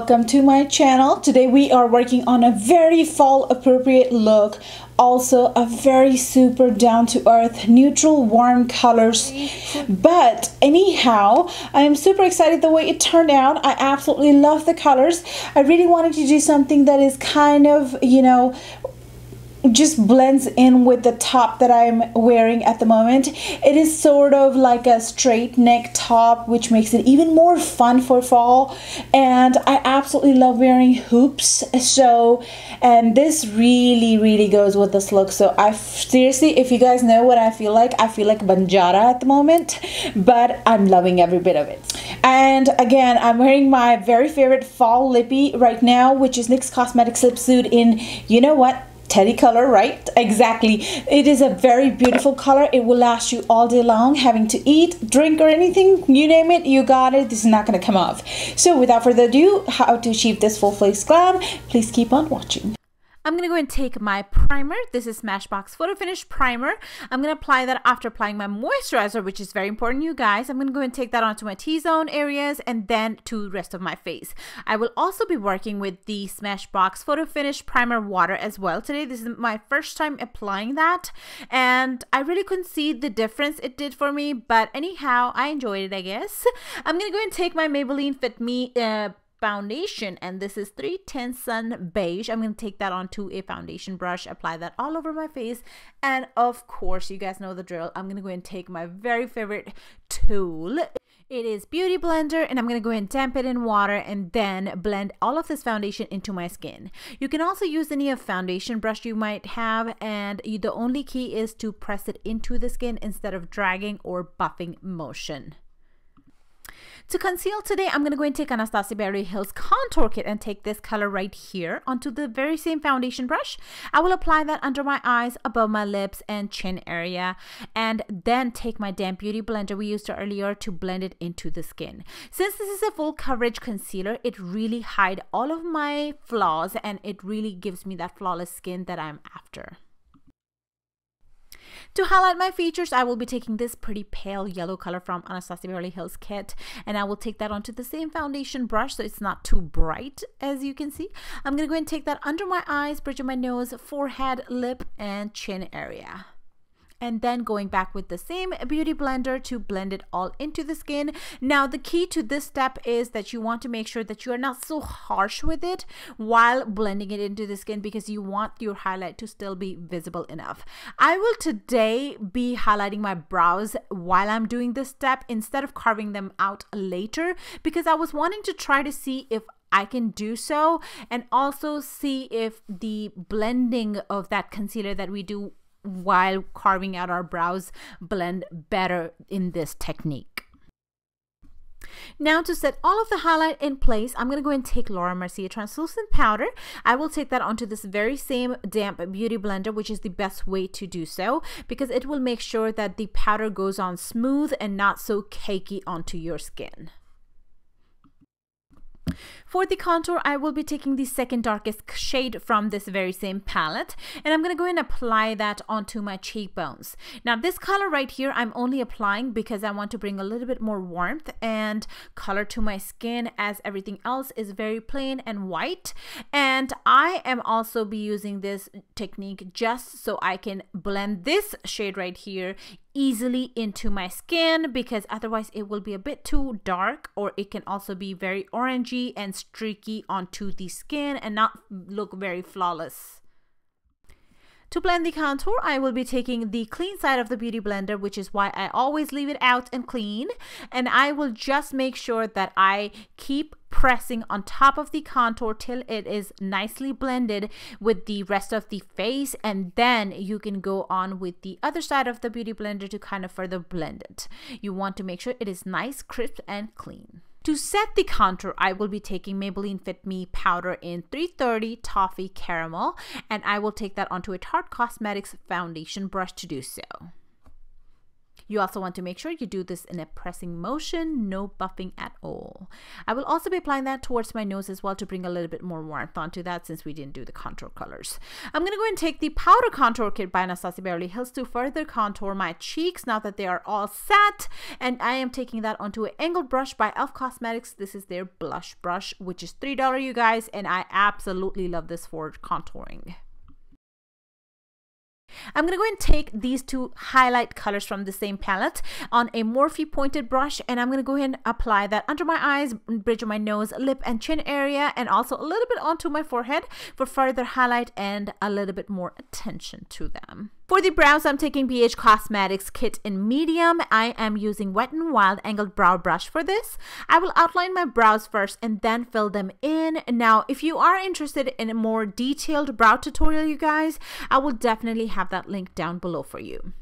welcome to my channel. Today we are working on a very fall appropriate look, also a very super down to earth neutral warm colors. But anyhow, I am super excited the way it turned out. I absolutely love the colors. I really wanted to do something that is kind of, you know, just blends in with the top that I'm wearing at the moment. It is sort of like a straight neck top, which makes it even more fun for fall, and I absolutely love wearing hoops. And this really goes with this look. So I seriously, if you guys know what I feel like Banjara at the moment, but I'm loving every bit of it. And again, I'm wearing my very favorite fall lippy right now, which is NYX Cosmetics Lip Suit in, you know what, teddy color, right? Exactly. It is a very beautiful color. It will last you all day long. Having to eat, drink, or anything, you name it, you got it. This is not going to come off. So without further ado, how to achieve this full face glam, please keep on watching. I'm going to go and take my primer. This is Smashbox Photo Finish Primer. I'm going to apply that after applying my moisturizer, which is very important, you guys. I'm going to go and take that onto my T-zone areas and then to the rest of my face. I will also be working with the Smashbox Photo Finish Primer Water as well today. This is my first time applying that, and I really couldn't see the difference it did for me, but anyhow, I enjoyed it, I guess. I'm going to go and take my Maybelline Fit Me foundation, and this is 310 Sun Beige. I'm going to take that onto a foundation brush, apply that all over my face, and of course, you guys know the drill. I'm going to go and take my very favorite tool. It is Beauty Blender, and I'm going to go ahead and damp it in water and then blend all of this foundation into my skin. You can also use any foundation brush you might have, and the only key is to press it into the skin instead of dragging or buffing motion. To conceal today, I'm going to go and take Anastasia Beverly Hills Contour Kit and take this color right here onto the very same foundation brush. I will apply that under my eyes, above my lips, and chin area, and then take my damp Beauty Blender we used earlier to blend it into the skin. Since this is a full coverage concealer, it really hides all of my flaws, and it really gives me that flawless skin that I'm after. To highlight my features, I will be taking this pretty pale yellow color from Anastasia Beverly Hills Kit, and I will take that onto the same foundation brush so it's not too bright, as you can see. I'm going to go and take that under my eyes, bridge of my nose, forehead, lip, and chin area. And then going back with the same Beauty Blender to blend it all into the skin. Now, the key to this step is that you want to make sure that you are not so harsh with it while blending it into the skin, because you want your highlight to still be visible enough. I will today be highlighting my brows while I'm doing this step instead of carving them out later, because I was wanting to try to see if I can do so, and also see if the blending of that concealer that we do while carving out our brows blend better in this technique. Now, to set all of the highlight in place, I'm going to go and take Laura Mercier translucent powder. I will take that onto this very same damp Beauty Blender, which is the best way to do so, because it will make sure that the powder goes on smooth and not so cakey onto your skin. For the contour, I will be taking the second darkest shade from this very same palette, and I'm going to go and apply that onto my cheekbones. Now, this color right here, I'm only applying because I want to bring a little bit more warmth and color to my skin, as everything else is very plain and white. And I am also be using this technique just so I can blend this shade right here easily into my skin, because otherwise it will be a bit too dark, or it can also be very orangey and streaky onto the skin and not look very flawless. To blend the contour, I will be taking the clean side of the Beauty Blender, which is why I always leave it out and clean, and I will just make sure that I keep pressing on top of the contour till it is nicely blended with the rest of the face, and then you can go on with the other side of the Beauty Blender to kind of further blend it. You want to make sure it is nice, crisp, and clean. To set the contour, I will be taking Maybelline Fit Me powder in 330 Toffee Caramel, and I will take that onto a Tarte Cosmetics foundation brush to do so. You also want to make sure you do this in a pressing motion, no buffing at all. I will also be applying that towards my nose as well to bring a little bit more warmth onto that since we didn't do the contour colors. I'm going to go and take the powder contour kit by Anastasia Beverly Hills to further contour my cheeks now that they are all set. And I am taking that onto an angled brush by e.l.f. Cosmetics. This is their blush brush, which is $3, you guys, and I absolutely love this for contouring. I'm going to go and take these two highlight colors from the same palette on a Morphe pointed brush, and I'm going to go ahead and apply that under my eyes, bridge of my nose, lip and chin area, and also a little bit onto my forehead for further highlight and a little bit more attention to them. For the brows, I'm taking BH Cosmetics Kit in medium. I am using Wet n Wild angled brow brush for this. I will outline my brows first and then fill them in. Now, if you are interested in a more detailed brow tutorial, you guys, I will definitely have that link down below for you.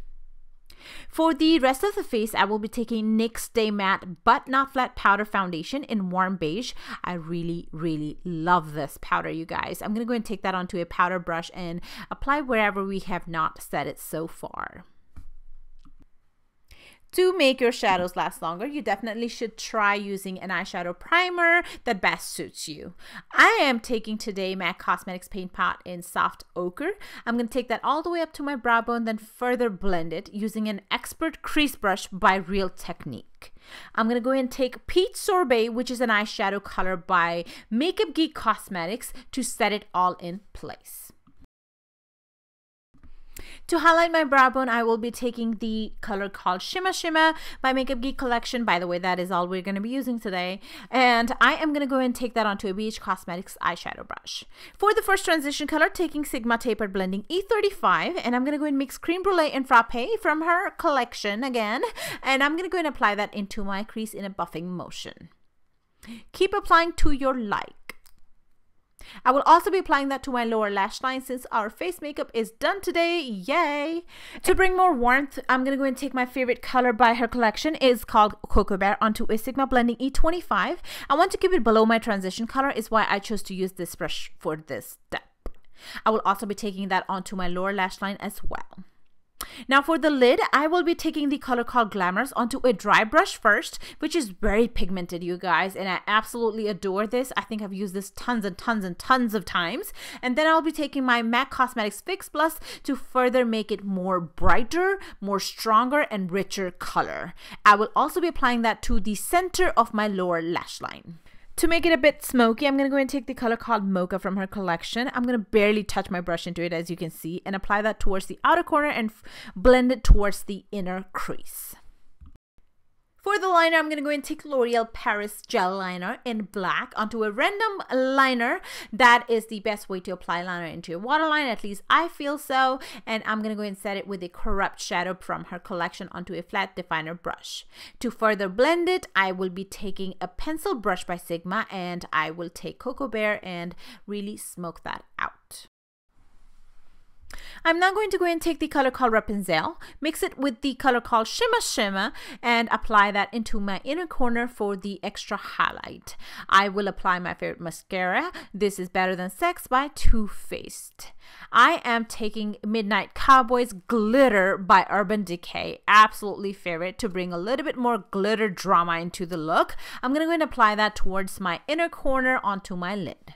For the rest of the face, I will be taking NYX Stay Matte But Not Flat Powder Foundation in Warm Beige. I really love this powder, you guys. I'm going to go and take that onto a powder brush and apply wherever we have not set it so far. To make your shadows last longer, you definitely should try using an eyeshadow primer that best suits you. I am taking today MAC Cosmetics Paint Pot in Soft Ochre. I'm going to take that all the way up to my brow bone, then further blend it using an Expert Crease Brush by Real Technique. I'm going to go ahead and take Peach Sorbet, which is an eyeshadow color by Makeup Geek Cosmetics, to set it all in place. To highlight my brow bone, I will be taking the color called Shimma Shimma by Makeup Geek Collection. By the way, that is all we're going to be using today. And I am going to go and take that onto a BH Cosmetics eyeshadow brush. For the first transition color, taking Sigma Tapered Blending E35. And I'm going to go and mix Cream Brulee and Frappe from her collection again. And I'm going to go and apply that into my crease in a buffing motion. Keep applying to your like. I will also be applying that to my lower lash line since our face makeup is done today. Yay! To bring more warmth, I'm going to go and take my favorite color by her collection. It's called Cocoa Bear onto a Sigma Blending E25. I want to keep it below my transition color, is why I chose to use this brush for this step. I will also be taking that onto my lower lash line as well. Now for the lid, I will be taking the color called Glamorous onto a dry brush first, which is very pigmented, you guys, and I absolutely adore this. I think I've used this tons and tons of times. And then I'll be taking my MAC Cosmetics Fix Plus to further make it more brighter, more stronger, and richer color. I will also be applying that to the center of my lower lash line. To make it a bit smoky, I'm going to go and take the color called Mocha from her collection. I'm going to barely touch my brush into it, as you can see, and apply that towards the outer corner and blend it towards the inner crease. For the liner, I'm going to go and take L'Oreal Paris Gel Liner in black onto a random liner. That is the best way to apply liner into a waterline, at least I feel so. And I'm going to go and set it with a Corrupt Shadow from her collection onto a flat definer brush. To further blend it, I will be taking a pencil brush by Sigma, and I will take Cocoa Bear and really smoke that out. I'm now going to go and take the color called Rapunzel, mix it with the color called Shimma Shimma, and apply that into my inner corner for the extra highlight. I will apply my favorite mascara. This is Better Than Sex by Too Faced. I am taking Midnight Cowboys Glitter by Urban Decay, absolutely favorite, to bring a little bit more glitter drama into the look. I'm going to go and apply that towards my inner corner onto my lid.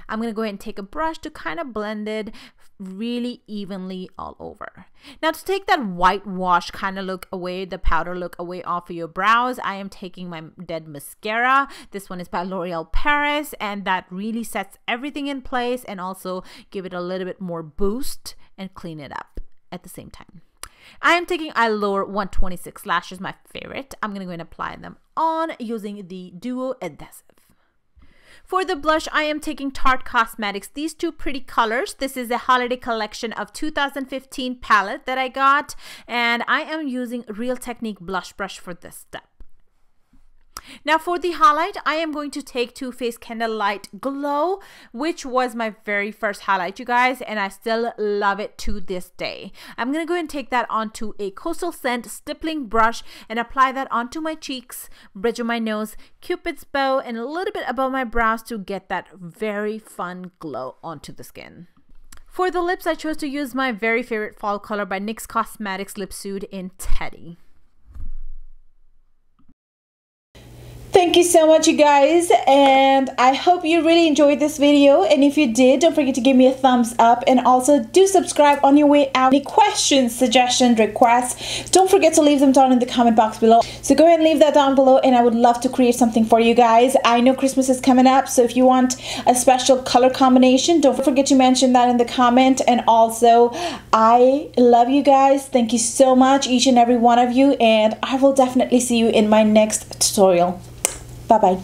I'm going to go ahead and take a brush to kind of blend it really evenly all over. Now to take that whitewash kind of look away, the powder look away off of your brows, I am taking my Dead Mascara. This one is by L'Oreal Paris, and that really sets everything in place and also give it a little bit more boost and clean it up at the same time. I am taking Eyelure 126 Lashes, my favorite. I'm going to go and apply them on using the Duo Adhesive. For the blush, I am taking Tarte Cosmetics, these two pretty colors. This is a holiday collection of 2015 palette that I got, and I am using Real Technique blush brush for this step. Now for the highlight, I am going to take Too Faced Candlelight Glow, which was my very first highlight, you guys, and I still love it to this day. I'm going to go and take that onto a Coastal Scent stippling brush and apply that onto my cheeks, bridge of my nose, Cupid's bow, and a little bit above my brows to get that very fun glow onto the skin. For the lips, I chose to use my very favorite fall color by NYX Cosmetics Lip Suit in Teddy. Thank you so much, you guys, and I hope you really enjoyed this video. And if you did, don't forget to give me a thumbs up, and also do subscribe on your way out. Any questions, suggestions, requests, don't forget to leave them down in the comment box below. So go ahead and leave that down below, and I would love to create something for you guys. I know Christmas is coming up, so if you want a special color combination, don't forget to mention that in the comment. And also, I love you guys. Thank you so much, each and every one of you, and I will definitely see you in my next tutorial. Bye bye.